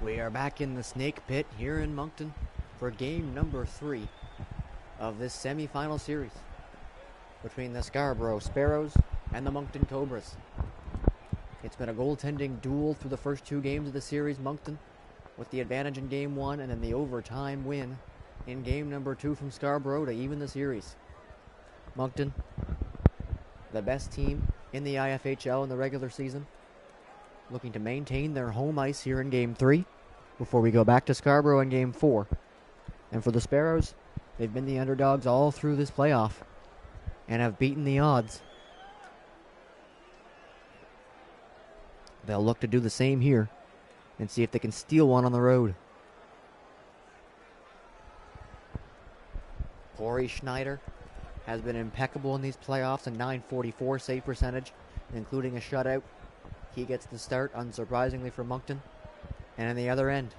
We are back in the Snake Pit here in Moncton for game number 3 of this semi-final series between the Scarborough Sparrows and the Moncton Cobras. It's been a goaltending duel through the first 2 games of the series. Moncton with the advantage in game 1 and then the overtime win in game number 2 from Scarborough to even the series. Moncton, the best team in the IFHL in the regular season, looking to maintain their home ice here in game 3 before we go back to Scarborough in game 4. And for the Sparrows, they've been the underdogs all through this playoff and have beaten the odds. They'll look to do the same here and see if they can steal one on the road. Corey Schneider has been impeccable in these playoffs, a .944 save percentage, including a shutout. He gets the start, unsurprisingly, for Moncton. And on the other end,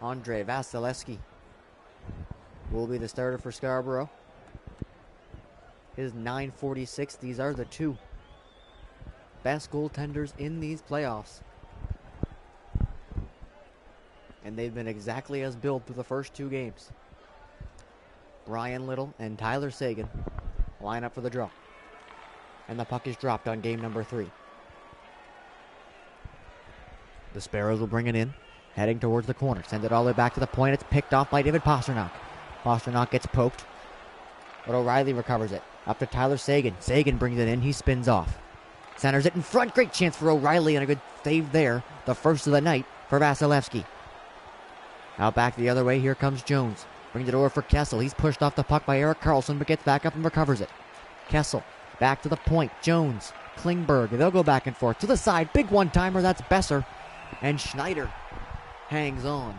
Andrei Vasilevsky will be the starter for Scarborough. His .946. These are the 2 best goaltenders in these playoffs. And they've been exactly as billed through the first 2 games. Brian Little and Tyler Sagan line up for the draw. And the puck is dropped on game number 3. The Sparrows will bring it in, heading towards the corner. Send it all the way back to the point. It's picked off by David Pasternak. Pasternak gets poked, but O'Reilly recovers it. Up to Tyler Sagan. Sagan brings it in. He spins off. Centers it in front. Great chance for O'Reilly and a good save there. The first of the night for Vasilevsky. Out back the other way. Here comes Jones. Brings it over for Kessel. He's pushed off the puck by Eric Carlson, but gets back up and recovers it. Kessel back to the point. Jones, Klingberg. They'll go back and forth to the side. Big one-timer. That's Besser. And Schneider hangs on.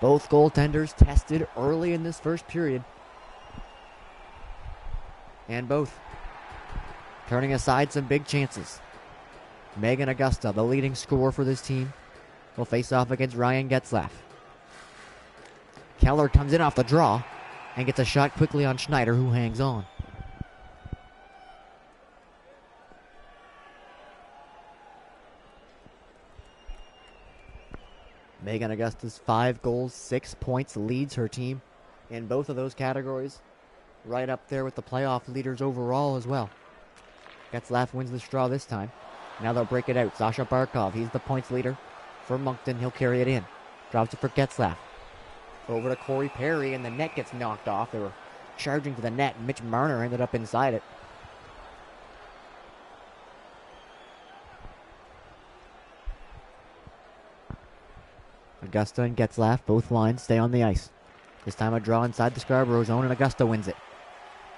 Both goaltenders tested early in this first period. And both turning aside some big chances. Megan Augusta, the leading scorer for this team, will face off against Ryan Getzlaff. Keller comes in off the draw and gets a shot quickly on Schneider, who hangs on. Megan Augusta's 5 goals, 6 points, leads her team in both of those categories. Right up there with the playoff leaders overall as well. Getzlaff wins the straw this time. Now they'll break it out. Sasha Barkov, he's the points leader for Moncton. He'll carry it in. Drops it for Getzlaff. Over to Corey Perry, and the net gets knocked off. They were charging to the net, and Mitch Marner ended up inside it. Augusta and Getzlaff, both lines, stay on the ice. This time a draw inside the Scarborough zone, and Augusta wins it.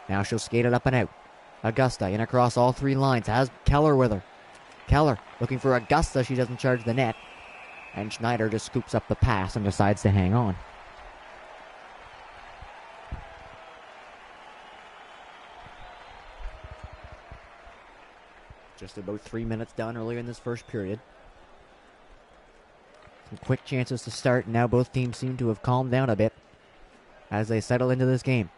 Now she'll skate it up and out. Augusta in across all 3 lines, has Keller with her. Keller looking for Augusta, she doesn't charge the net. And Schneider just scoops up the pass and decides to hang on. Just about 3 minutes done earlier in this first period. Some quick chances to start, and now both teams seem to have calmed down a bit as they settle into this game.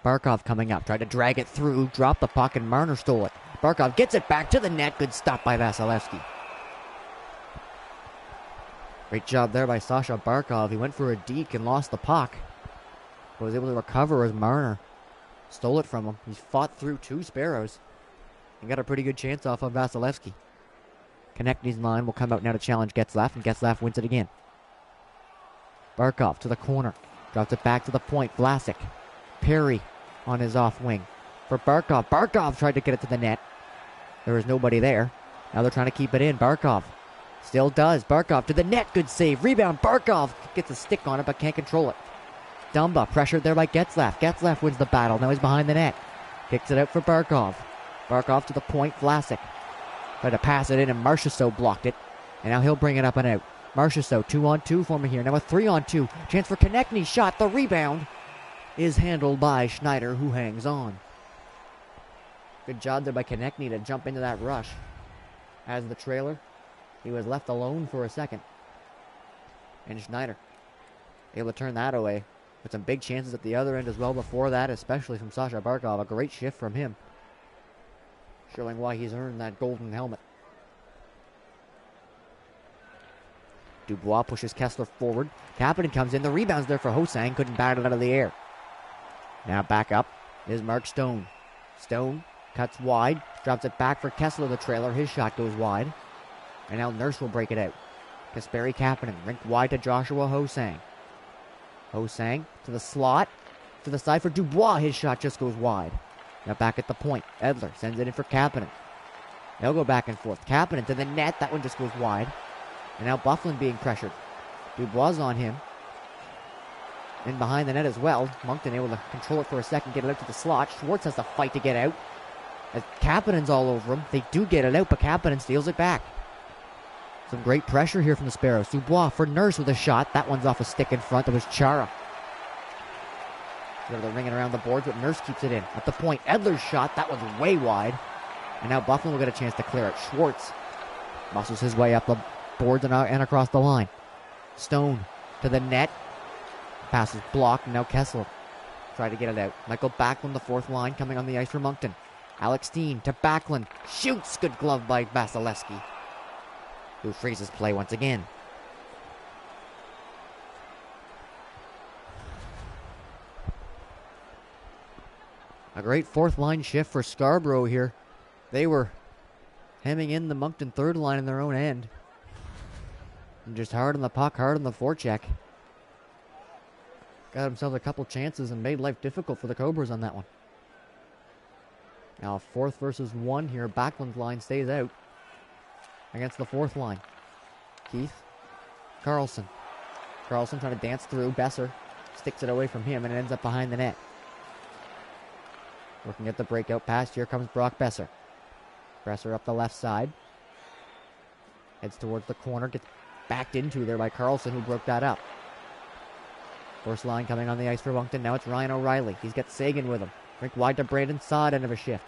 Barkov coming up, tried to drag it through, dropped the puck, and Marner stole it. Barkov gets it back to the net. Good stop by Vasilevsky. Great job there by Sasha Barkov. He went for a deke and lost the puck, but was able to recover as Marner stole it from him. He fought through 2 Sparrows and got a pretty good chance off on Vasilevsky. Konechny's line will come out now to challenge Getzlaff, and Getzlaff wins it again. Barkov to the corner. Drops it back to the point. Vlasic. Perry on his off wing. For Barkov. Barkov tried to get it to the net. There was nobody there. Now they're trying to keep it in. Barkov still does. Barkov to the net. Good save. Rebound. Barkov gets a stick on it but can't control it. Dumba pressured there by Getzlaff. Getzlaff wins the battle. Now he's behind the net. Kicks it out for Barkov. Barkov to the point. Vlasic tried to pass it in, and Marchessault blocked it. And now he'll bring it up and out. Marchessault 2-on-2 for me here. Now a 3-on-2. Chance for Konechny. Shot. The rebound is handled by Schneider, who hangs on. Good job there by Konechny to jump into that rush. As the trailer, he was left alone for a second. And Schneider able to turn that away with some big chances at the other end as well before that, especially from Sasha Barkov. A great shift from him, showing why he's earned that golden helmet. Dubois pushes Kessler forward. Kapanen comes in. The rebound's there for Ho-Sang. Couldn't bat it out of the air. Now back up is Mark Stone. Stone cuts wide. Drops it back for Kessler, the trailer. His shot goes wide. And now Nurse will break it out. Kasperi Kapanen. Rinked wide to Joshua Ho-Sang. Ho-Sang to the slot. To the side for Dubois. His shot just goes wide. Now back at the point. Edler sends it in for Kapanen. They'll go back and forth. Kapanen to the net. That one just goes wide. And now Byfuglien being pressured. Dubois on him. In behind the net as well. Moncton able to control it for a second, get it out to the slot. Schwartz has to fight to get out. As Kapanen's all over him. They do get it out, but Kapanen steals it back. Some great pressure here from the Sparrows. Dubois for Nurse with a shot. That one's off a stick in front. It was Chara. They're ringing around the boards, but Nurse keeps it in. At the point, Edler's shot. That one's way wide. And now Byfuglien will get a chance to clear it. Schwartz muscles his way up the boards and across the line. Stone to the net. Pass is blocked. Now Kessler try to get it out. Michael Backlund, the fourth line, coming on the ice for Moncton. Alex Steen to Backlund. Shoots. Good glove by Vasilevsky, who freezes play once again. A great fourth line shift for Scarborough here. They were hemming in the Moncton third line in their own end. And just hard on the puck, hard on the forecheck. Got themselves a couple chances and made life difficult for the Cobras on that one. Now 4th versus 1 here. Backlund's line stays out against the 4th line. Keith. Carlson. Carlson trying to dance through. Besser sticks it away from him and it ends up behind the net. Looking at the breakout pass. Here comes Brock Besser. Besser up the left side. Heads towards the corner. Gets backed into there by Carlson, who broke that up. First line coming on the ice for Moncton. Now it's Ryan O'Reilly. He's got Sagan with him. Rink wide to Brandon Saad, end of a shift.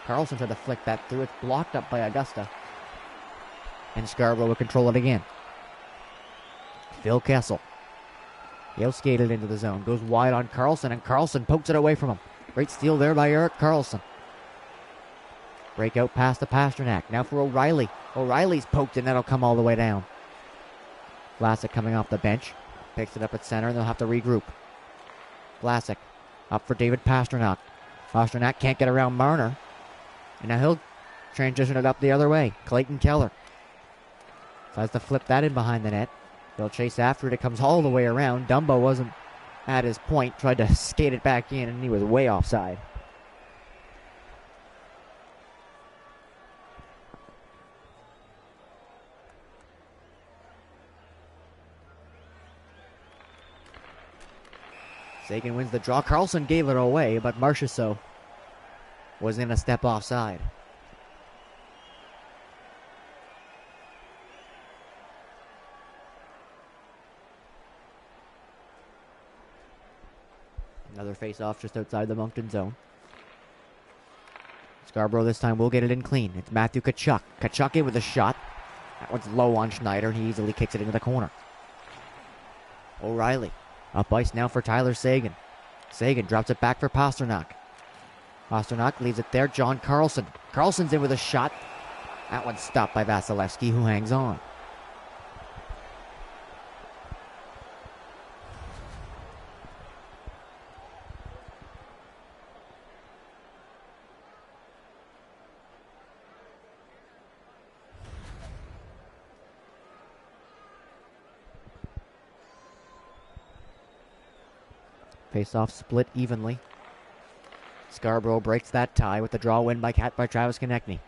Carlson tried to flick that through. It's blocked up by Augusta. And Scarborough will control it again. Phil Kessel. He'll skate it into the zone. Goes wide on Carlson, and Carlson pokes it away from him. Great steal there by Eric Carlson. Breakout pass to Pasternak. Now for O'Reilly. O'Reilly's poked, and that'll come all the way down. Vlasic coming off the bench. Picks it up at center, and they'll have to regroup. Vlasic up for David Pasternak. Pasternak can't get around Marner. And now he'll transition it up the other way. Clayton Keller tries to flip that in behind the net. They'll chase after it. It comes all the way around. Dumbo wasn't at his point. Tried to skate it back in, and he was way offside. Sagan wins the draw. Carlson gave it away, but Marchessault was in a step offside. Another face-off just outside the Moncton zone. Scarborough this time will get it in clean. It's Matthew Tkachuk. Tkachuk in with a shot. That one's low on Schneider, and he easily kicks it into the corner. O'Reilly. Up ice now for Tyler Sagan. Sagan drops it back for Pasternak. Pasternak leaves it there. John Carlson. Carlson's in with a shot. That one's stopped by Vasilevsky, who hangs on. Face-off split evenly. Scarborough breaks that tie with the draw win by Travis Konechny.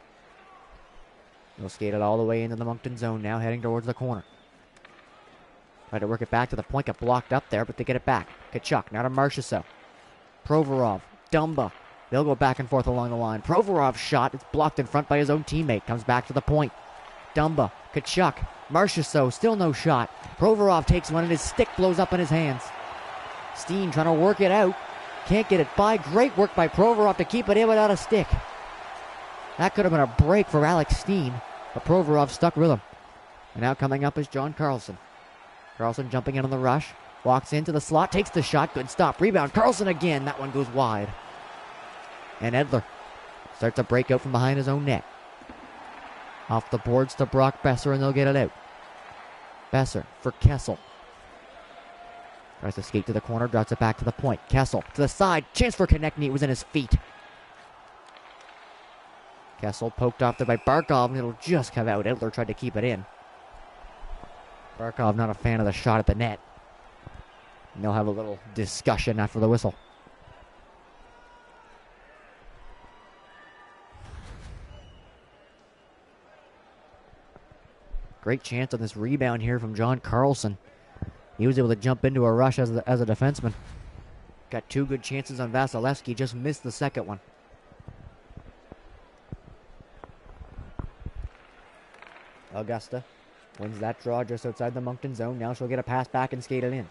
He'll skate it all the way into the Moncton zone now, heading towards the corner. Try to work it back to the point, got blocked up there, but they get it back. Tkachuk, now to Marchessault. Provorov, Dumba. They'll go back and forth along the line. Provorov's shot, it's blocked in front by his own teammate. Comes back to the point. Dumba, Tkachuk, Marchessault, still no shot. Provorov takes one and his stick blows up in his hands. Steen trying to work it out. Can't get it by. Great work by Provorov to keep it in without a stick. That could have been a break for Alex Steen, but Provorov stuck with him. And now coming up is John Carlson. Carlson jumping in on the rush. Walks into the slot, takes the shot. Good stop. Rebound. Carlson again. That one goes wide. And Edler starts a breakout from behind his own net. Off the boards to Brock Besser, and they'll get it out. Besser for Kessel. Tries to skate to the corner, drops it back to the point. Kessel to the side. Chance for Konechny. It was in his feet. Kessel poked off there by Barkov, and it'll just come out. Edler tried to keep it in. Barkov not a fan of the shot at the net. And they'll have a little discussion after the whistle. Great chance on this rebound here from John Carlson. He was able to jump into a rush as a defenseman. Got two good chances on Vasilevsky, just missed the second one. Augusta wins that draw just outside the Moncton zone. Now she'll get a pass back and skate it in.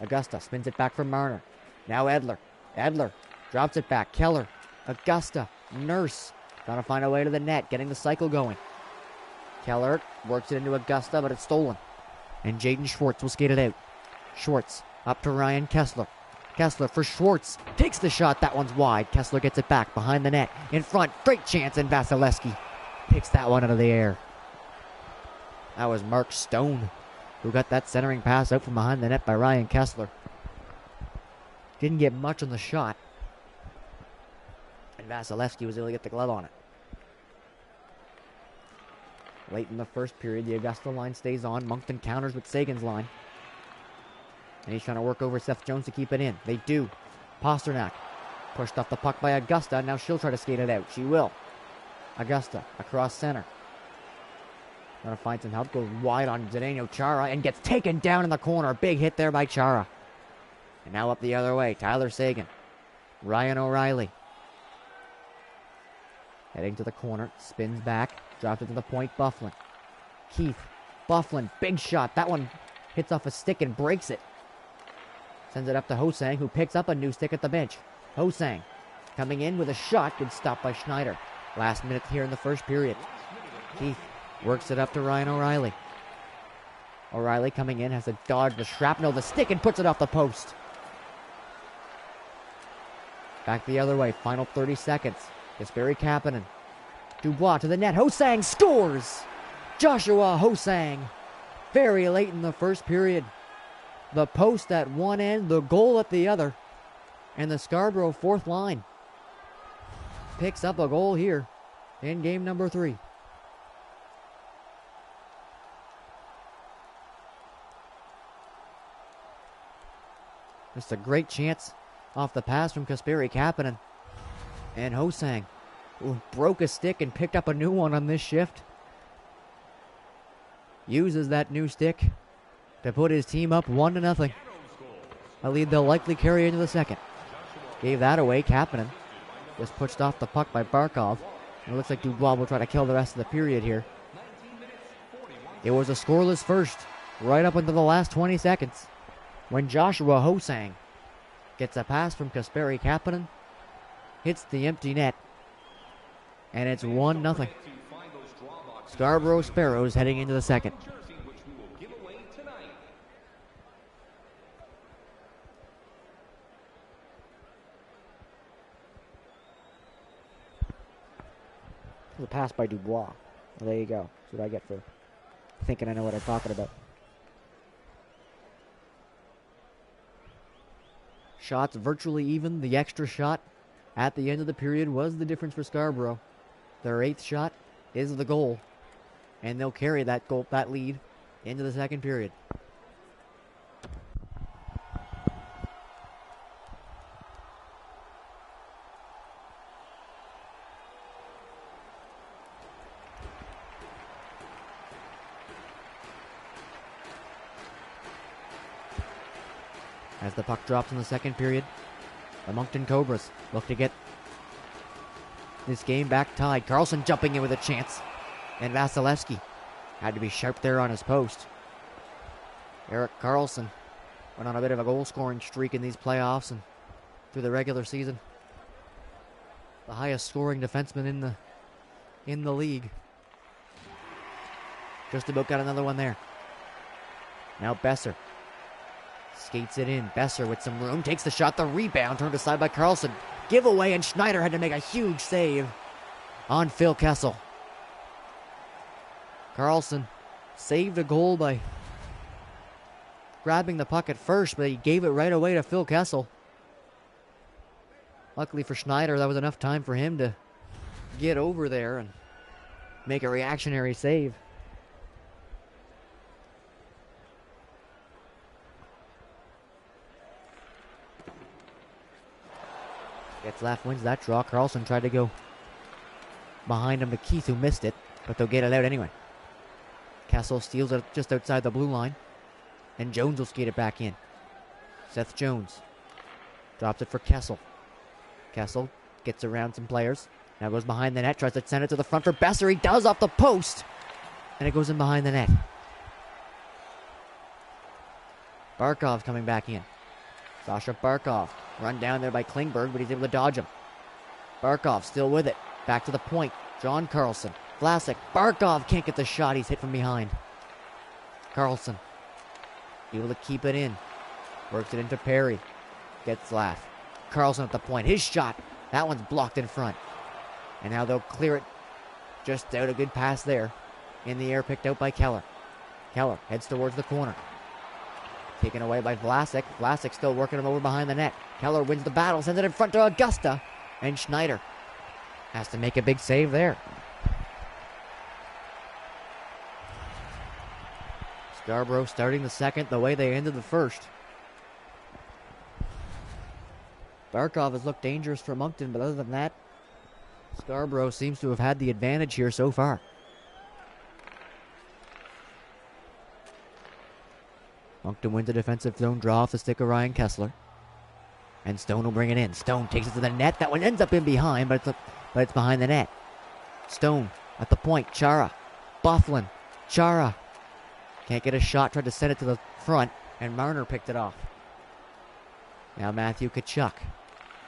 Augusta spins it back from Marner. Now Edler. Edler drops it back. Keller. Augusta. Nurse. Trying to find a way to the net. Getting the cycle going. Keller works it into Augusta, but it's stolen. And Jaden Schwartz will skate it out. Schwartz up to Ryan Kessler. Kessler for Schwartz. Takes the shot. That one's wide. Kessler gets it back behind the net. In front. Great chance, and Vasilevsky picks that one out of the air. That was Mark Stone who got that centering pass out from behind the net by Ryan Kessler. Didn't get much on the shot. And Vasilevsky was able to get the glove on it. Late in the first period, the Augusta line stays on. Moncton counters with Sagan's line. And he's trying to work over Seth Jones to keep it in. They do. Pasternak pushed off the puck by Augusta. Now she'll try to skate it out. She will. Augusta across center. Trying to find some help. Goes wide on Zdeno Chara and gets taken down in the corner. Big hit there by Chara. And now up the other way. Tyler Sagan. Ryan O'Reilly. Heading to the corner. Spins back. Drops it to the point. Bufflin. Keith. Bufflin. Big shot. That one hits off a stick and breaks it. Sends it up to Hosang, who picks up a new stick at the bench. Hosang coming in with a shot. Good stop by Schneider. Last minute here in the first period. Keith works it up to Ryan O'Reilly. O'Reilly coming in, has to dodge the shrapnel, the stick, and puts it off the post. Back the other way, final 30 seconds. Kasperi Kapanen. Dubois to the net. Hosang scores! Joshua Hosang. Very late in the first period. The post at one end, the goal at the other. And the Scarborough fourth line picks up a goal here in game number 3. Just a great chance off the pass from Kasperi Kapanen. And Hosang broke a stick and picked up a new one on this shift. Uses that new stick to put his team up 1-0. A lead they'll likely carry into the second. Gave that away. Kapanen was pushed off the puck by Barkov. And it looks like Dubois will try to kill the rest of the period here. It was a scoreless first, right up until the last 20 seconds. When Joshua Hosang gets a pass from Kasperi Kapanen, hits the empty net, and it's 1-0. Scarborough Sparrows heading into the second. The pass by Dubois. Well, there you go. That's what I get for thinking I know what I'm talking about. Shots virtually even. The extra shot at the end of the period was the difference for Scarborough. Their 8th shot is the goal, and they'll carry that lead into the second period. As the puck drops in the second period, the Moncton Cobras look to get this game back tied. Carlson jumping in with a chance. And Vasilevsky had to be sharp there on his post. Eric Carlson went on a bit of a goal-scoring streak in these playoffs and through the regular season. The highest scoring defenseman in the league. Just about got another one there. Now Besser skates it in. Besser with some room. Takes the shot. The rebound turned aside by Carlson. Giveaway, and Schneider had to make a huge save on Phil Kessel. Carlson saved a goal by grabbing the puck at first, but he gave it right away to Phil Kessel. Luckily for Schneider, that was enough time for him to get over there and make a reactionary save. Getzlaff wins that draw. Carlson tried to go behind him to Keith, who missed it, but they'll get it out anyway. Kessel steals it just outside the blue line, and Jones will skate it back in. Seth Jones drops it for Kessel. Kessel gets around some players. Now goes behind the net, tries to send it to the front for Besser. He does off the post, and it goes in behind the net. Barkov coming back in. Sasha Barkov run down there by Klingberg, but he's able to dodge him. Barkov still with it. Back to the point. John Carlson. Vlasic. Barkov can't get the shot. He's hit from behind. Carlson able to keep it in. Works it into Perry. Getzlaff. Carlson at the point. His shot. That one's blocked in front. And now they'll clear it just out. A good pass there. In the air, picked out by Keller. Keller heads towards the corner. Taken away by Vlasic. Vlasic still working him over behind the net. Keller wins the battle, sends it in front to Augusta. And Schneider has to make a big save there. Scarborough starting the second the way they ended the first. Barkov has looked dangerous for Moncton, but other than that, Scarborough seems to have had the advantage here so far. Moncton wins a defensive zone draw off the stick of Ryan Kessler. And Stone will bring it in. Stone takes it to the net. That one ends up in behind, but it's behind the net. Stone at the point. Chara. Bufflin. Chara. Can't get a shot. Tried to send it to the front, and Marner picked it off. Now Matthew Tkachuk.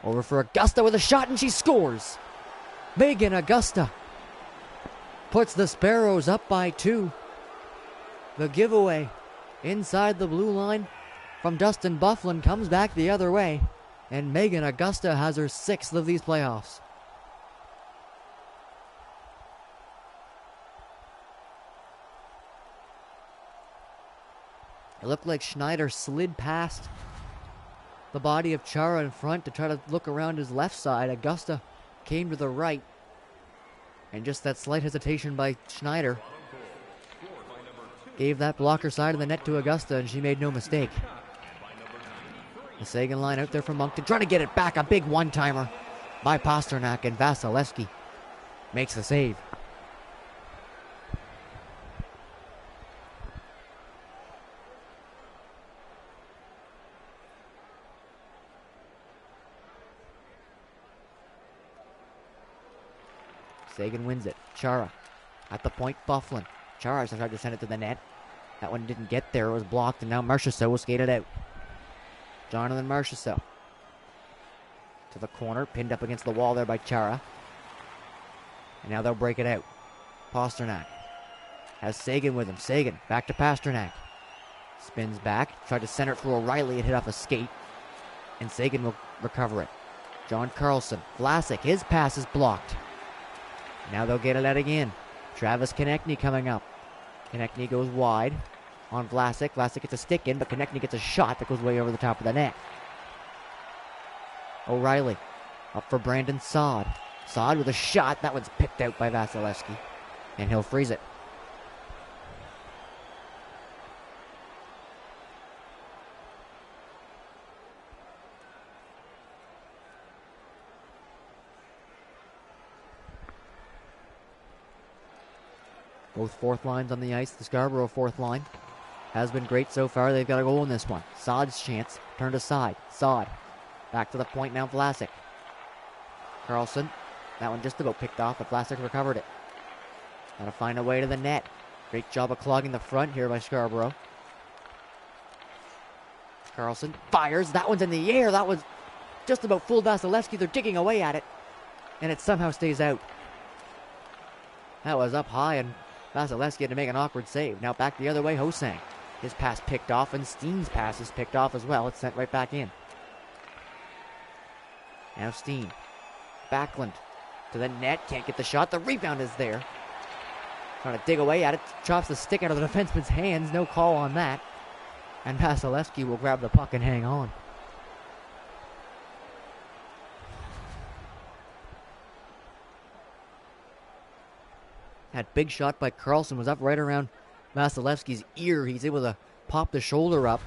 Over for Augusta with a shot, and she scores. Megan Augusta puts the Sparrows up by 2. The giveaway inside the blue line from Dustin Bufflin comes back the other way, and Megan Augusta has her 6th of these playoffs. It looked like Schneider slid past the body of Chara in front to try to look around his left side. Augusta came to the right, and just that slight hesitation by Schneider gave that blocker side of the net to Augusta, and she made no mistake. The Sagan line out there from Moncton, trying to get it back. A big one-timer by Pasternak, and Vasilevsky makes the save. Sagan wins it. Chara at the point. Bufflin. Chara tried to send it to the net. That one didn't get there. It was blocked, and now Marchessault will skate it out. Jonathan Marchessault to the corner, pinned up against the wall there by Chara. And now they'll break it out. Pasternak has Sagan with him. Sagan back to Pasternak. Spins back. Tried to center it for O'Reilly. It hit off a skate. And Sagan will recover it. John Carlson. Vlasic. His pass is blocked. Now they'll get it out again. Travis Konechny coming up. Konechny goes wide on Vlasic. Vlasic gets a stick in, but Konechny gets a shot that goes way over the top of the net. O'Reilly up for Brandon Saad. Saad with a shot. That one's picked out by Vasilevsky, and he'll freeze it. Both fourth lines on the ice. The Scarborough fourth line has been great so far. They've got a goal in this one. Saad's chance turned aside. Saad back to the point now. Vlasic. Carlson. That one just about picked off, but Vlasic recovered it. Got to find a way to the net. Great job of clogging the front here by Scarborough. Carlson fires. That one's in the air. That was just about fooled Vasilevsky. They're digging away at it, and it somehow stays out. That was up high, and Vasilevsky had to make an awkward save. Now back the other way, Hosang. His pass picked off, and Steen's pass is picked off as well. It's sent right back in. Now Steen. Backlund to the net. Can't get the shot. The rebound is there. Trying to dig away at it. Chops the stick out of the defenseman's hands. No call on that. And Vasilevsky will grab the puck and hang on. That big shot by Karlsson was up right around Vasilevsky's ear. He's able to pop the shoulder up.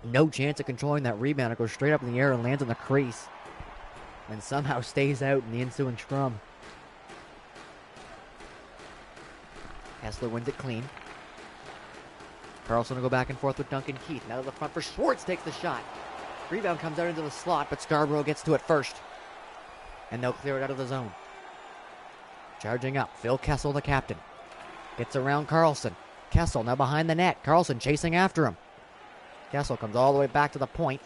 No chance of controlling that rebound. It goes straight up in the air and lands on the crease. And somehow stays out in the ensuing scrum. Kessler wins it clean. Karlsson will go back and forth with Duncan Keith. Now to the front for Schwartz, takes the shot. Rebound comes out into the slot, but Scarborough gets to it first. And they'll clear it out of the zone. Charging up, Phil Kessel, the captain. Gets around Karlsson. Kessel now behind the net. Karlsson chasing after him. Kessel comes all the way back to the point.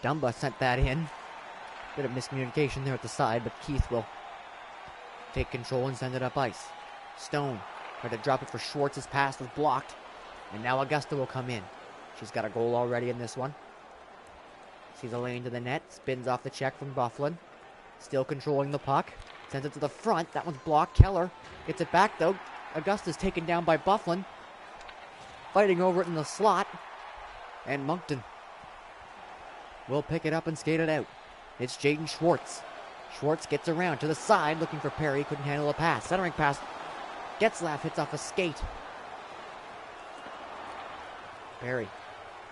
Dumba sent that in. Bit of miscommunication there at the side, but Keith will take control and send it up ice. Stone tried to drop it for Schwartz. His pass was blocked. And now Augusta will come in. She's got a goal already in this one. Sees a lane to the net. Spins off the check from Byfuglien. Still controlling the puck. Sends it to the front. That one's blocked. Keller gets it back though. Augusta's taken down by Byfuglien. Fighting over it in the slot. And Moncton will pick it up and skate it out. It's Jaden Schwartz. Schwartz gets around to the side looking for Perry. Couldn't handle a pass. Centering pass. Getzlaff hits off a skate. Perry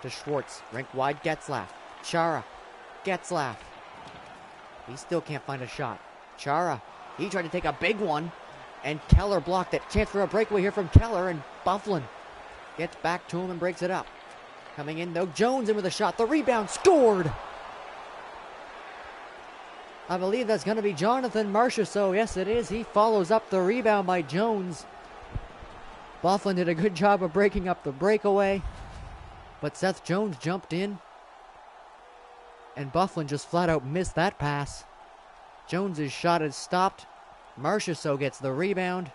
to Schwartz. Rink wide Getzlaff. Chara. Getzlaff. He still can't find a shot. Chara. He tried to take a big one. And Keller blocked it. Chance for a breakaway here from Keller. And Byfuglien gets back to him and breaks it up. Coming in though. Jones in with a shot. The rebound. Scored. I believe that's going to be Jonathan Marchessault. Yes, it is. He follows up the rebound by Jones. Byfuglien did a good job of breaking up the breakaway. But Seth Jones jumped in. And Byfuglien just flat out missed that pass. Jones's shot is stopped. Marchessault gets the rebound.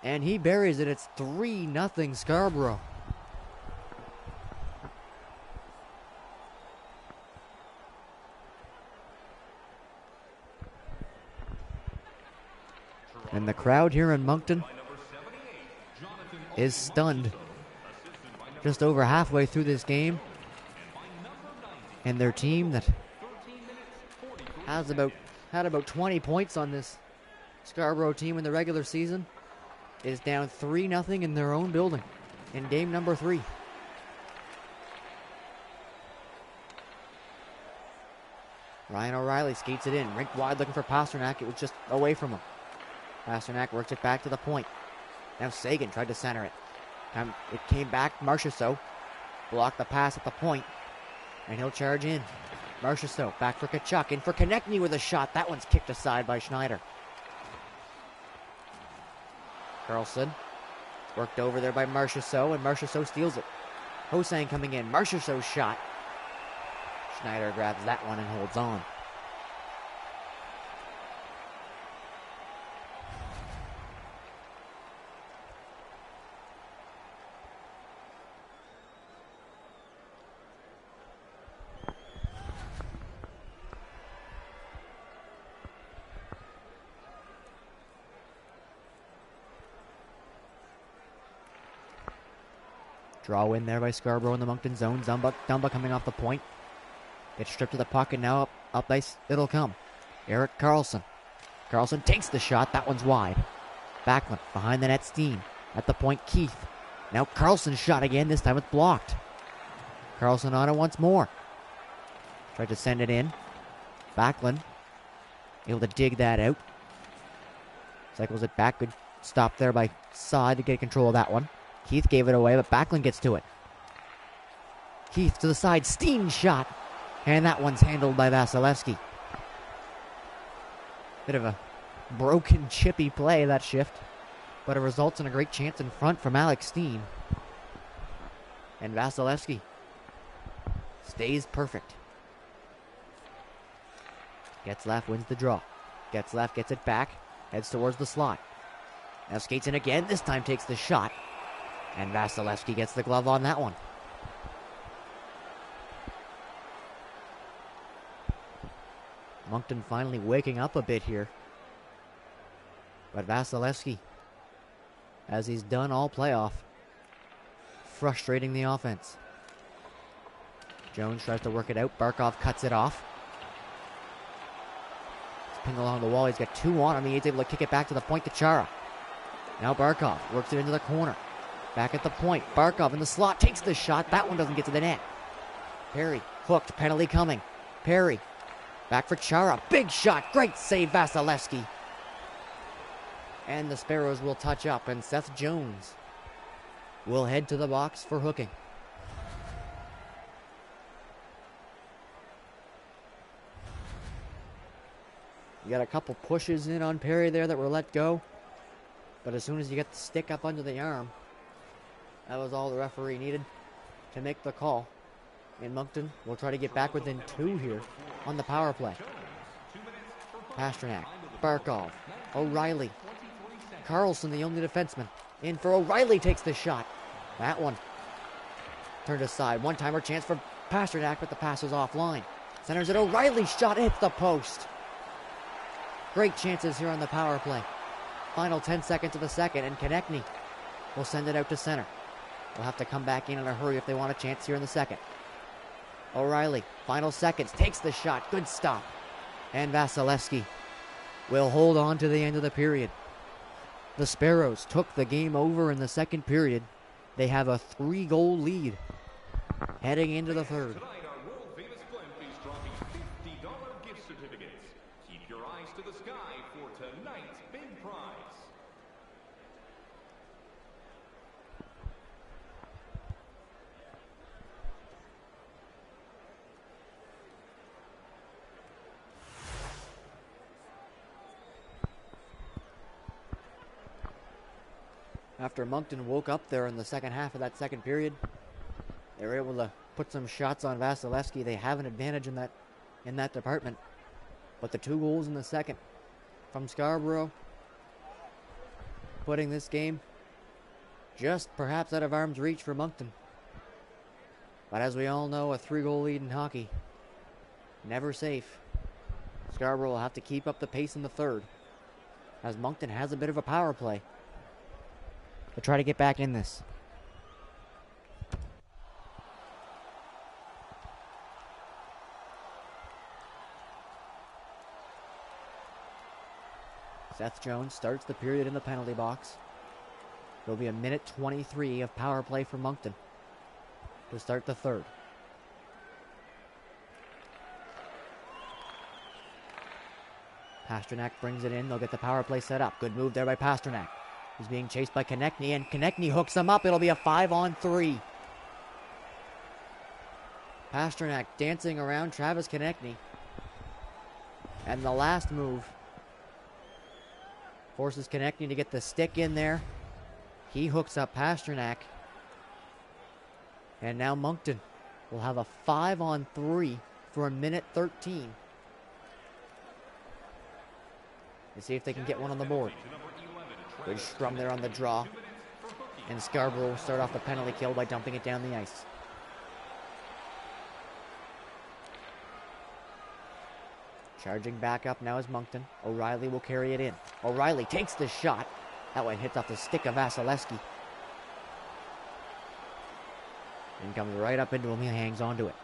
And he buries it. It's 3-0 Scarborough. And the crowd here in Moncton is stunned. Just over halfway through this game. And their team that had about 20 points on this Scarborough team in the regular season is down 3-0 in their own building in game number 3. Ryan O'Reilly skates it in. Rink wide looking for Pasternak. It was just away from him. Pasternak works it back to the point. Now Sagan tried to center it. It came back. Marchessault blocked the pass at the point. And he'll charge in. Marchessault back for Tkachuk. In for Konechny with a shot. That one's kicked aside by Schneider. Karlsson worked over there by Marchessault, and Marchessault steals it. Hosang coming in. Marchessault's shot. Schneider grabs that one and holds on. Draw in there by Scarborough in the Moncton zone. Dumba coming off the point. Gets stripped to the puck, and now up ice it'll come. Erik Karlsson. Karlsson takes the shot. That one's wide. Backlund behind the net. Steen at the point. Keith. Now Karlsson's shot again. This time it's blocked. Karlsson on it once more. Tried to send it in. Backlund able to dig that out. Cycles it back. Good stop there by Saad to get control of that one. Keith gave it away, but Backlund gets to it. Keith to the side. Steen's shot. And that one's handled by Vasilevsky. Bit of a broken, chippy play, that shift. But it results in a great chance in front from Alex Steen. And Vasilevsky stays perfect. Getzlaff wins the draw. Getzlaff gets it back. Heads towards the slot. Now skates in again. This time takes the shot. And Vasilevsky gets the glove on that one. Moncton finally waking up a bit here. But Vasilevsky, as he's done all playoff, frustrating the offense. Jones tries to work it out. Barkov cuts it off. It's pinged along the wall. He's got 2 on him. He's able to kick it back to the point to Chara. Now Barkov works it into the corner. Back at the point. Barkov in the slot. Takes the shot. That one doesn't get to the net. Perry hooked. Penalty coming. Perry. Back for Chara. Big shot. Great save, Vasilevsky. And the Sparrows will touch up. And Seth Jones will head to the box for hooking. You got a couple pushes in on Perry there that were let go. But as soon as you get the stick up under the arm, that was all the referee needed to make the call. And Moncton will try to get back within 2 here on the power play. Pastrnak, Barkov, O'Reilly. Carlson, the only defenseman. In for O'Reilly, takes the shot. That one turned aside. One-timer chance for Pastrnak, but the pass was offline. Centers it. O'Reilly's shot hits the post. Great chances here on the power play. Final 10 seconds of the second, and Konechny will send it out to center. They'll have to come back in a hurry if they want a chance here in the second. O'Reilly, final seconds, takes the shot. Good stop. And Vasilevsky will hold on to the end of the period. The Sparrows took the game over in the second period. They have a 3-goal lead heading into the third. Tonight, our world-famous Blimp is dropping $50 gift certificates. Keep your eyes to the sky for tonight's big prize. After Moncton woke up there in the second half of that second period, they were able to put some shots on Vasilevsky. They have an advantage in that department. But the 2 goals in the second from Scarborough, putting this game just perhaps out of arm's reach for Moncton. But as we all know, a 3-goal lead in hockey, never safe. Scarborough will have to keep up the pace in the third, as Moncton has a bit of a power play. They'll try to get back in this. Seth Jones starts the period in the penalty box. There'll be a minute 23 of power play for Moncton to start the third. Pastrnak brings it in. They'll get the power play set up. Good move there by Pastrnak. He's being chased by Konechny, and Konechny hooks him up. It'll be a 5-on-3. Pastrnak dancing around Travis Konechny. And the last move forces Konechny to get the stick in there. He hooks up Pastrnak. And now Moncton will have a 5-on-3 for a minute 13. Let's see if they can get one on the board. Good scrum there on the draw. And Scarborough will start off the penalty kill by dumping it down the ice. Charging back up now is Moncton. O'Reilly will carry it in. O'Reilly takes the shot. That one hits off the stick of Vasilevsky. And comes right up into him. He hangs on to it.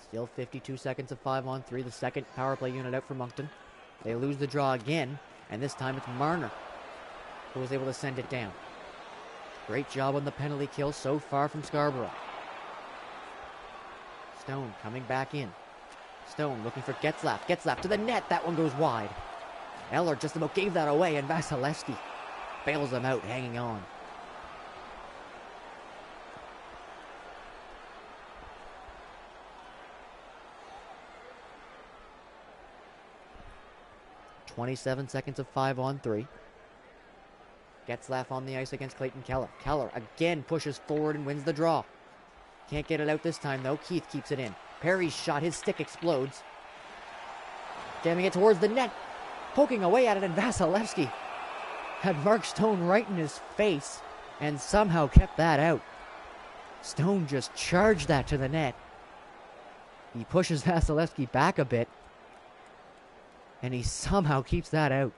Still 52 seconds of 5-on-3. The second power play unit out for Moncton. They lose the draw again, and this time it's Marner who was able to send it down. Great job on the penalty kill so far from Scarborough. Stone coming back in. Stone looking for Getzlaf. Getzlaf to the net. That one goes wide. Eller just about gave that away, and Vasilevsky bails him out, hanging on. .27 seconds of 5-on-3. Getzlaf on the ice against Clayton Keller. Keller again pushes forward and wins the draw. Can't get it out this time, though. Keith keeps it in. Perry's shot. His stick explodes. Jamming it towards the net. Poking away at it, and Vasilevsky had Mark Stone right in his face and somehow kept that out. Stone just charged that to the net. He pushes Vasilevsky back a bit, and he somehow keeps that out.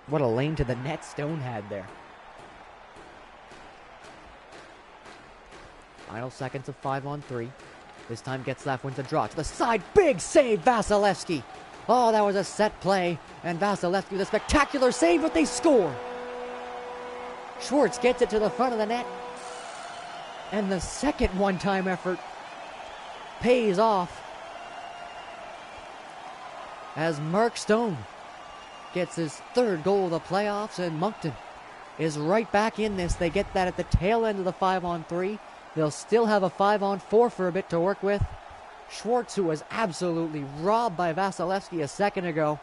What a lane to the net Stone had there. Final seconds of 5-on-3. This time Getzlaf wins a draw to the side. Big save, Vasilevsky. Oh, that was a set play. And Vasilevsky with a spectacular save, but they score. Schwartz gets it to the front of the net. And the second one-time effort pays off as Mark Stone gets his third goal of the playoffs, and Moncton is right back in this. They get that at the tail end of the 5-on-3. They'll still have a 5-on-4 for a bit to work with. Schwartz, who was absolutely robbed by Vasilevsky a second ago,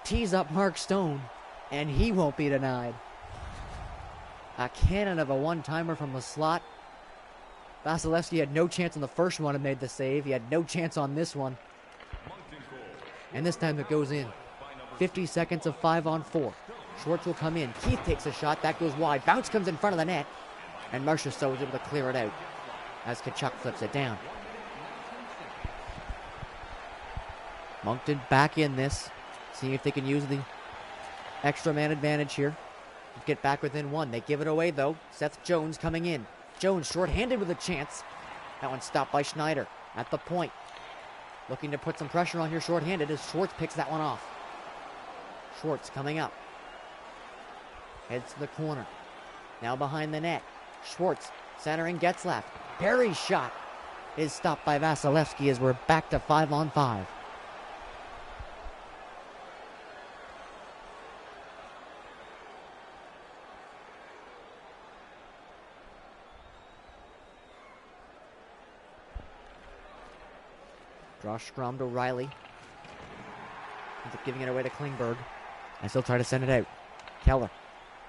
tees up Mark Stone, and he won't be denied. A cannon of a one-timer from the slot. Vasilevsky had no chance on the first one and made the save. He had no chance on this one. And this time it goes in. 50 seconds of 5-on-4. Schwartz will come in. Keith takes a shot. That goes wide. Bounce comes in front of the net. And Marchessault is able to clear it out as Tkachuk flips it down. Moncton back in this. Seeing if they can use the extra man advantage here. Get back within one. They give it away though. Seth Jones coming in. Jones short-handed with a chance. That one stopped by Schneider at the point. Looking to put some pressure on here short-handed as Schwartz picks that one off. Schwartz coming up. Heads to the corner. Now behind the net. Schwartz centering Getzlaf. Perry's shot is stopped by Vasilevsky as we're back to 5-on-5. Draw Strom to Riley. Ends up giving it away to Klingberg. I still try to send it out. Keller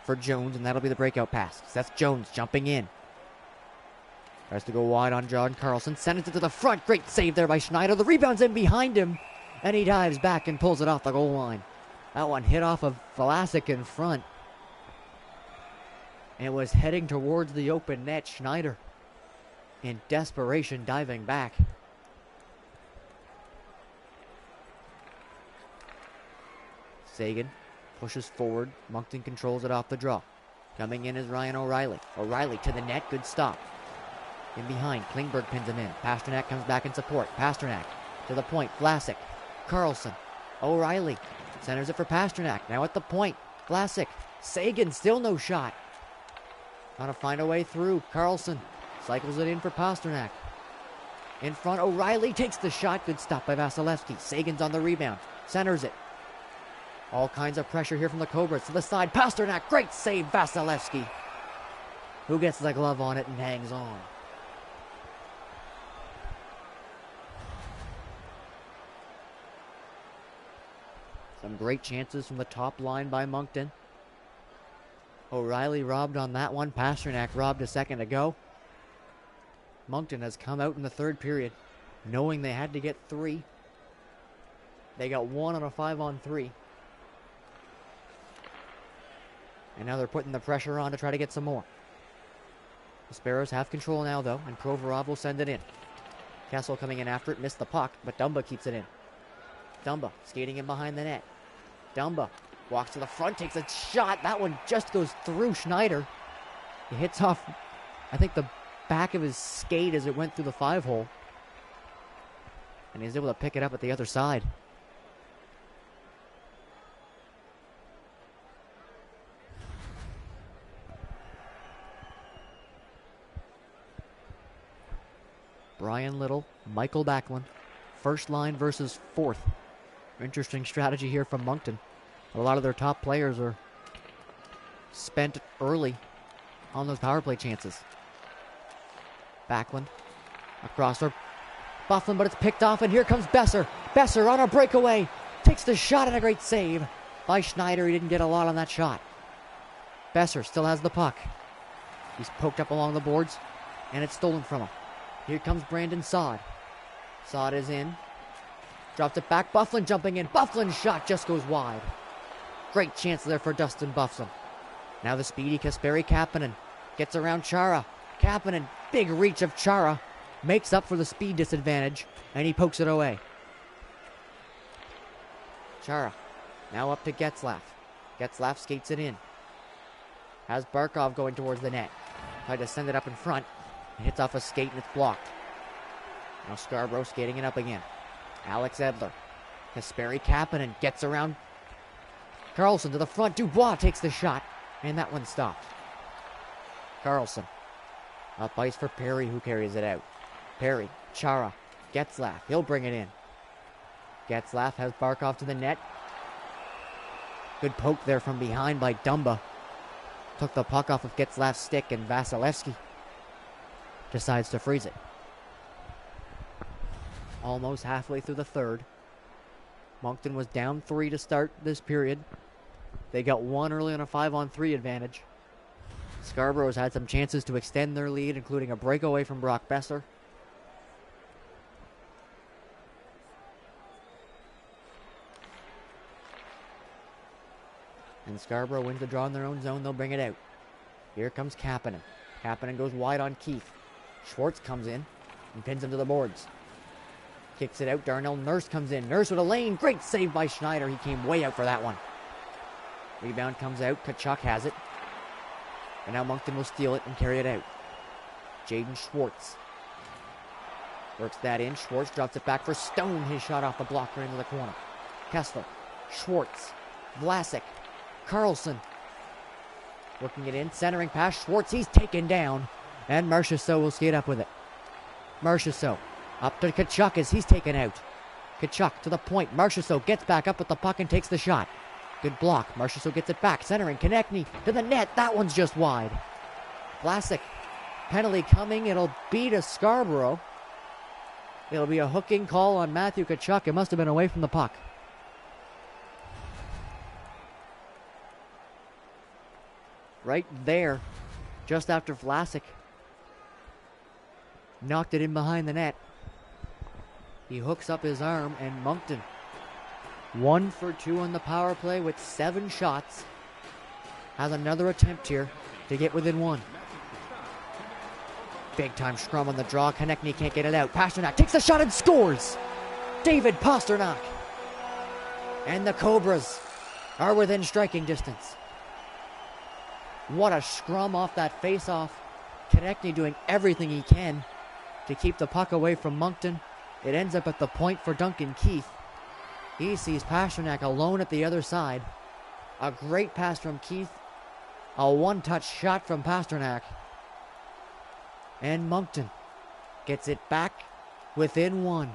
for Jones, and that'll be the breakout pass. Seth Jones jumping in. Tries to go wide on John Carlson. Sends it to the front. Great save there by Schneider. The rebound's in behind him, and he dives back and pulls it off the goal line. That one hit off of Vlasic in front. And was heading towards the open net. Schneider, in desperation, diving back. Sagan pushes forward. Moncton controls it off the draw. Coming in is Ryan O'Reilly. O'Reilly to the net. Good stop. In behind. Klingberg pins him in. Pasternak comes back in support. Pasternak to the point. Vlasic. Carlson. O'Reilly. Centers it for Pasternak. Now at the point. Vlasic. Sagan. Still no shot. Trying to find a way through. Carlson cycles it in for Pasternak. In front. O'Reilly takes the shot. Good stop by Vasilevsky. Sagan's on the rebound. Centers it. All kinds of pressure here from the Cobras to the side. Pasternak, great save, Vasilevsky, who gets the glove on it and hangs on. Some great chances from the top line by Moncton. O'Reilly robbed on that one. Pasternak robbed a second ago. Moncton has come out in the third period knowing they had to get 3. They got 1 on a 5-on-3. And now they're putting the pressure on to try to get some more. The Sparrows have control now, though, and Provorov will send it in. Kessel coming in after it, missed the puck, but Dumba keeps it in. Dumba skating in behind the net. Dumba walks to the front, takes a shot. That one just goes through Schneider. It hits off, I think, the back of his skate as it went through the 5-hole. And he's able to pick it up at the other side. Brian Little, Michael Backlund. First line versus fourth. Interesting strategy here from Moncton. A lot of their top players are spent early on those power play chances. Backlund across for Byfuglien, but it's picked off, and here comes Besser. Besser on a breakaway. Takes the shot and a great save by Schneider. He didn't get a lot on that shot. Besser still has the puck. He's poked up along the boards, and it's stolen from him. Here comes Brandon Saad. Saad is in. Drops it back. Byfuglien jumping in. Byfuglien's shot just goes wide. Great chance there for Dustin Byfuglien. Now the speedy Kasperi Kapanen gets around Chara. Kapanen, big reach of Chara, makes up for the speed disadvantage, and he pokes it away. Chara now up to Getzlaf. Getzlaf skates it in. Has Barkov going towards the net. Tried to send it up in front. It hits off a skate and it's blocked. Now Scarborough skating it up again. Alex Edler. Kasperi Kapanen gets around Carlson to the front. Dubois takes the shot. And that one stopped. Carlson. Up ice for Perry, who carries it out. Perry. Chara. Getzlaf. He'll bring it in. Getzlaf has Barkov to the net. Good poke there from behind by Dumba. Took the puck off of Getzlaf's stick, and Vasilevsky decides to freeze it. Almost halfway through the third. Moncton was down 3 to start this period. They got 1 early on a 5-on-3 advantage. Scarborough's had some chances to extend their lead, including a breakaway from Brock Besser. And Scarborough wins the draw in their own zone. They'll bring it out. Here comes Kapanen. Kapanen goes wide on Keith. Schwartz comes in and pins him to the boards. Kicks it out. Darnell Nurse comes in. Nurse with a lane. Great save by Schneider. He came way out for that one. Rebound comes out. Tkachuk has it. And now Moncton will steal it and carry it out. Jaden Schwartz works that in. Schwartz drops it back for Stone. His shot off the blocker into the corner. Kessler. Schwartz. Vlasic. Carlson working it in, centering pass. Schwartz, he's taken down, and Marchessault will skate up with it. Marchessault up to Tkachuk as he's taken out. Tkachuk to the point. Marchessault gets back up with the puck and takes the shot. Good block. Marchessault gets it back, centering. Konechny to the net. That one's just wide. Vlasic, penalty coming. It'll be to Scarborough. It'll be a hooking call on Matthew Tkachuk. It must have been away from the puck. Right there, just after Vlasic knocked it in behind the net. He hooks up his arm, and Moncton 1 for 2 on the power play with 7 shots. Has another attempt here to get within 1. Big time scrum on the draw. Konechny can't get it out. Pasternak takes the shot and scores. David Pasternak. And the Cobras are within striking distance. What a scrum off that face-off. Konechny doing everything he can to keep the puck away from Moncton. It ends up at the point for Duncan Keith. He sees Pasternak alone at the other side. A great pass from Keith. A one-touch shot from Pasternak. And Moncton gets it back within 1.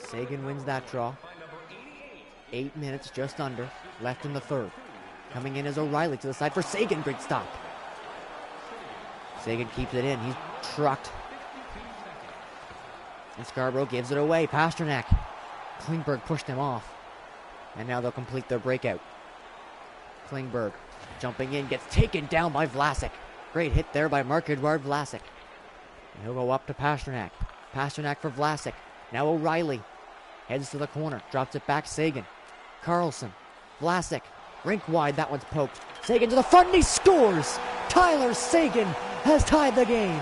Sagan wins that draw. 8 minutes just under left in the third. Coming in is O'Reilly to the side for Sagan. Great stop. Sagan keeps it in. He's trucked. And Scarborough gives it away. Pasternak. Klingberg pushed him off. And now they'll complete their breakout. Klingberg jumping in. Gets taken down by Vlasic. Great hit there by Marc-Edouard Vlasic. And he'll go up to Pasternak. Pasternak for Vlasic. Now O'Reilly heads to the corner, drops it back. Sagan, Carlson, Vlasic, rink wide. That one's poked. Sagan to the front, and he scores. Tyler Sagan has tied the game.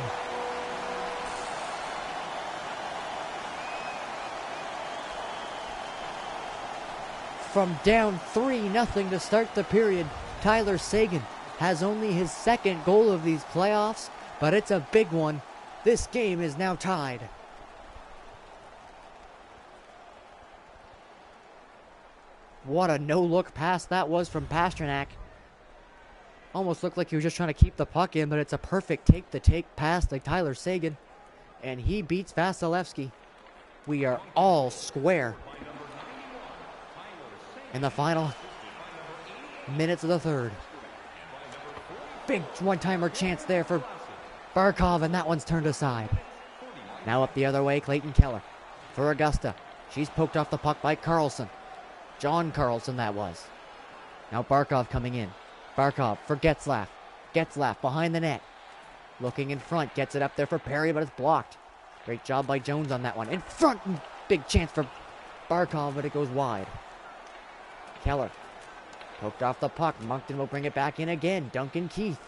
From down 3-0 to start the period, Tyler Sagan has only his second goal of these playoffs, but it's a big one. This game is now tied. What a no-look pass that was from Pasternak. Almost looked like he was just trying to keep the puck in, but it's a perfect take-to-take pass to Tyler Sagan. And he beats Vasilevsky. We are all square in the final minutes of the third. Big one-timer chance there for Barkov, and that one's turned aside. Now up the other way, Clayton Keller for Augusta. She's poked off the puck by Carlson. John Carlson, that was. Now Barkov coming in. Barkov for Getzlaf. Getzlaf behind the net. Looking in front. Gets it up there for Perry, but it's blocked. Great job by Jones on that one. In front. Big chance for Barkov, but it goes wide. Keller poked off the puck. Moncton will bring it back in again. Duncan Keith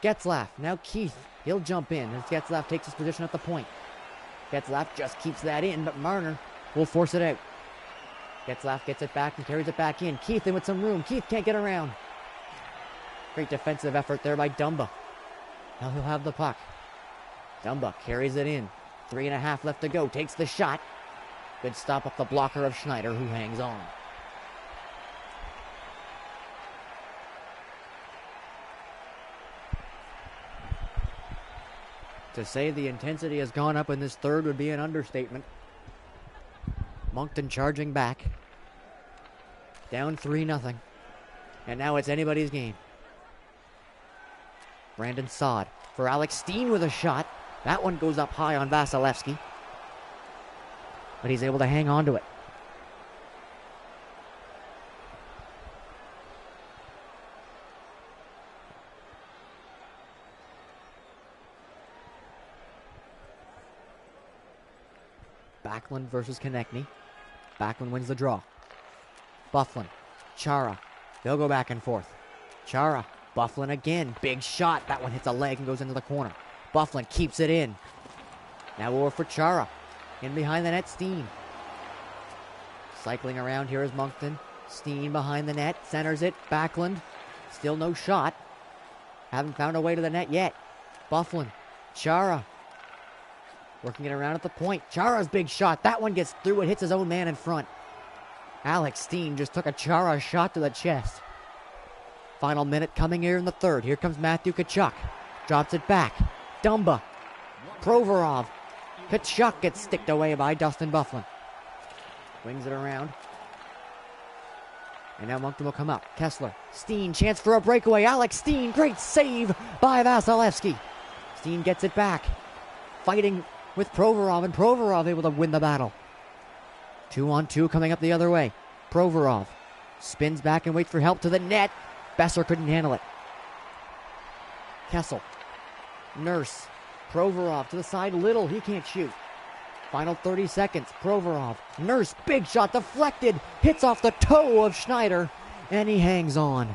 Getzlaff, now Keith. He'll jump in as Getzlaff takes his position at the point. Getzlaff just keeps that in, but Marner will force it out. Getzlaff gets it back and carries it back in. Keith in with some room. Keith can't get around. Great defensive effort there by Dumba. Now he'll have the puck. Dumba carries it in. 3.5 left to go. Takes the shot. Good stop up the blocker of Schneider, who hangs on. To say the intensity has gone up in this third would be an understatement. Moncton charging back. Down 3-0. And now it's anybody's game. Brandon Sod for Alex Steen with a shot. That one goes up high on Vasilevsky. But he's able to hang on to it. Backlund versus Konechny. Backlund wins the draw. Byfuglien. Chara. They'll go back and forth. Chara. Byfuglien again. Big shot. That one hits a leg and goes into the corner. Byfuglien keeps it in. Now over for Chara. In behind the net, Steen. Cycling around here is Moncton. Steen behind the net. Centers it. Backlund. Still no shot. Haven't found a way to the net yet. Byfuglien. Chara. Working it around at the point. Chara's big shot. That one gets through. It hits his own man in front. Alex Steen just took a Chara shot to the chest. Final minute coming here in the third. Here comes Matthew Tkachuk. Drops it back. Dumba. Provorov. Tkachuk gets sticked away by Dustin Byfuglien. Wings it around. And now Moncton will come up. Kessler. Steen. Chance for a breakaway. Alex Steen. Great save by Vasilevsky. Steen gets it back. Fighting with Provorov, and Provorov able to win the battle. 2-on-2 coming up the other way. Provorov spins back and waits for help to the net. Besser couldn't handle it. Kessel. Nurse. Provorov to the side. Little. He can't shoot. Final 30 seconds. Provorov. Nurse. Big shot deflected. Hits off the toe of Schneider. And he hangs on.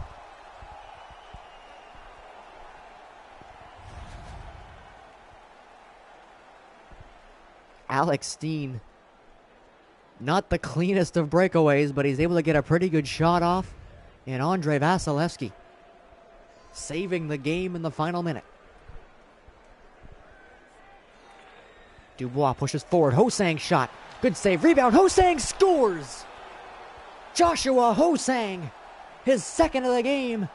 Alex Steen. Not the cleanest of breakaways, but he's able to get a pretty good shot off. And Andrei Vasilevsky saving the game in the final minute. Dubois pushes forward. Ho-Sang shot. Good save. Rebound. Ho-Sang scores. Joshua Ho-Sang, his second of the game,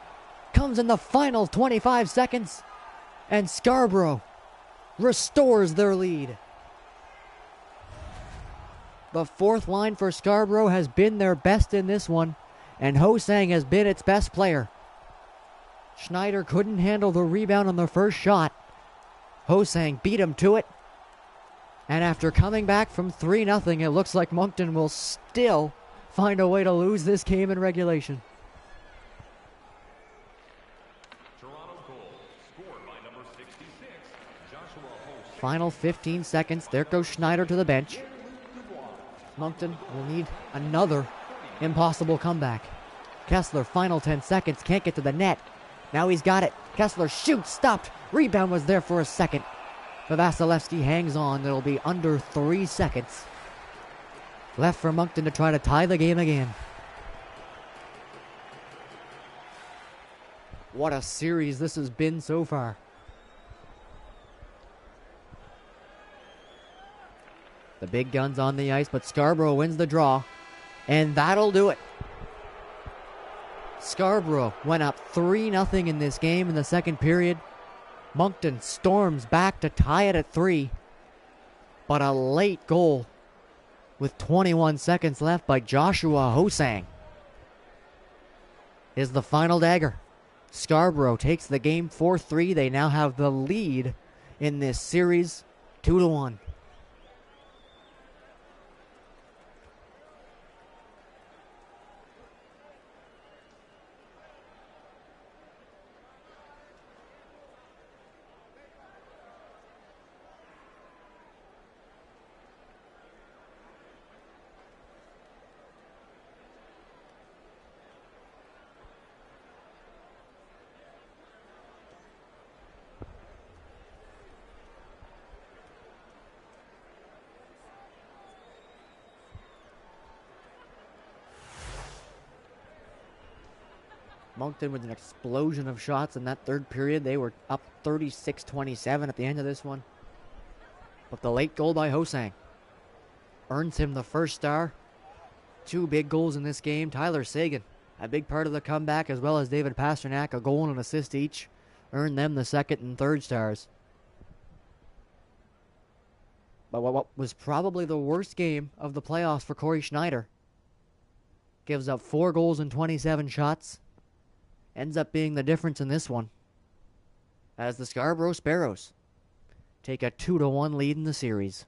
comes in the final 25 seconds. And Scarborough restores their lead. The fourth line for Scarborough has been their best in this one, and Ho-Sang has been its best player. Schneider couldn't handle the rebound on the first shot. Ho-Sang beat him to it. And after coming back from 3-0, it looks like Moncton will still find a way to lose this game in regulation. Toronto's goal, scored by number 66, Joshua Ho-Sang. Final 15 seconds. There goes Schneider to the bench. Moncton will need another impossible comeback. Kessler, final 10 seconds, can't get to the net. Now he's got it. Kessler shoots, stopped. Rebound was there for a second. But Vasilevsky hangs on. It'll be under 3 seconds left for Moncton to try to tie the game again. What a series this has been so far. The big guns on the ice, but Scarborough wins the draw. And that'll do it. Scarborough went up 3-0 in this game in the second period. Moncton storms back to tie it at 3. But a late goal with 21 seconds left by Joshua Ho-Sang is the final dagger. Scarborough takes the game 4-3. They now have the lead in this series 2-1. Moncton with an explosion of shots in that third period. They were up 36-27 at the end of this one. But the late goal by Hosang earns him the first star. 2 big goals in this game. Tyler Sagan, a big part of the comeback, as well as David Pasternak, a goal and an assist each, earned them the second and third stars. But what was probably the worst game of the playoffs for Corey Schneider, gives up 4 goals and 27 shots, ends up being the difference in this one, as the Scarborough Sparrows take a 2-1 lead in the series.